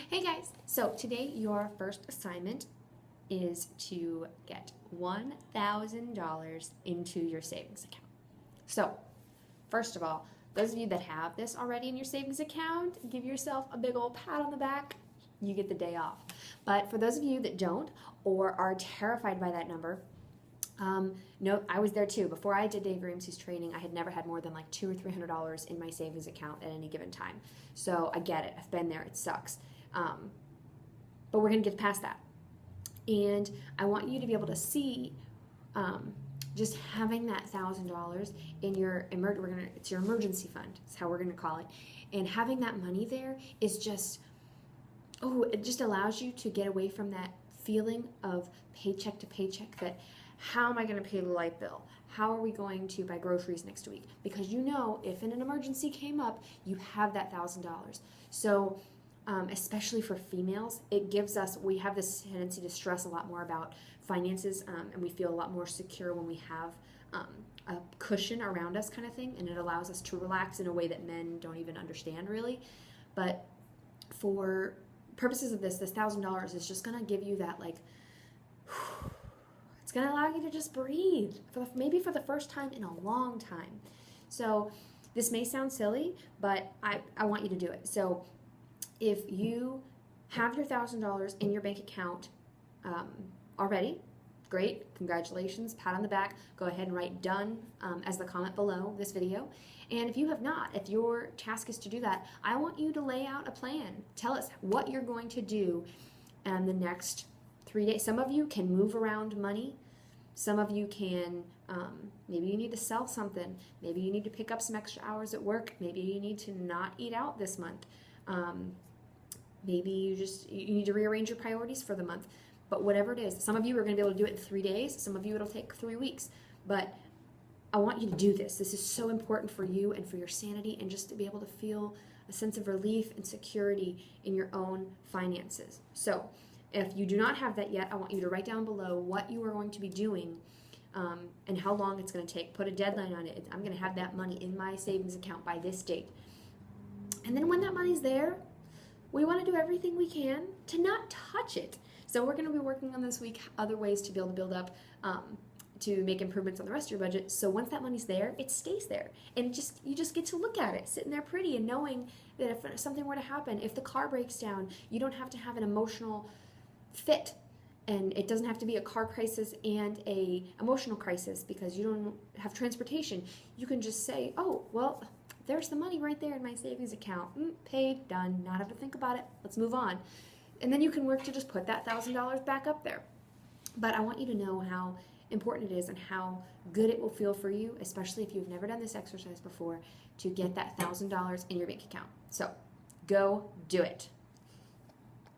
Hey guys, so today your first assignment is to get $1,000 into your savings account. So, first of all, those of you that have this already in your savings account, give yourself a big old pat on the back. You get the day off. But for those of you that don't or are terrified by that number, no, I was there too. Before I did Dave Ramsey's training, I had never had more than like $200 or $300 in my savings account at any given time. So I get it. I've been there. It sucks. But we're going to get past that. And I want you to be able to see just having that $1,000 in your it's your emergency fund. That's how we're going to call it. And having that money there is just, it just allows you to get away from that feeling of paycheck to paycheck, that how am I going to pay the light bill? How are we going to buy groceries next week? Because you know, if an emergency came up, you have that $1,000. So especially for females, we have this tendency to stress a lot more about finances, and we feel a lot more secure when we have a cushion around us, kind of thing, and it allows us to relax in a way that men don't even understand really. But for purposes of this $1,000 is just going to give you that, like, it's going to allow you to just breathe, maybe for the first time in a long time. So this may sound silly, but I want you to do it. So if you have your $1,000 in your bank account already, great, congratulations, pat on the back. Go ahead and write done as the comment below this video. And if you have not, if your task is to do that, I want you to lay out a plan. Tell us what you're going to do in the next 3 days. Some of you can move around money. Some of you can, maybe you need to sell something. Maybe you need to pick up some extra hours at work. Maybe you need to not eat out this month. Maybe you need to rearrange your priorities for the month. But whatever it is, some of you are going to be able to do it in 3 days. Some of you it'll take 3 weeks. But I want you to do this. This is so important for you and for your sanity, and just to be able to feel a sense of relief and security in your own finances. So if you do not have that yet, I want you to write down below what you are going to be doing and how long it's going to take. Put a deadline on it. I'm going to have that money in my savings account by this date. And then when that money's there, we want to do everything we can to not touch it. So we're going to be working on this week other ways to be able to build up, to make improvements on the rest of your budget. So once that money's there, it stays there. And you just get to look at it, sitting there pretty, and knowing that if something were to happen, if the car breaks down, you don't have to have an emotional fit. And it doesn't have to be a car crisis and a emotional crisis because you don't have transportation. You can just say, oh, well, there's the money right there in my savings account. Paid, done, not have to think about it. Let's move on. And then you can work to just put that $1,000 back up there. But I want you to know how important it is and how good it will feel for you, especially if you've never done this exercise before, to get that $1,000 in your bank account. So go do it.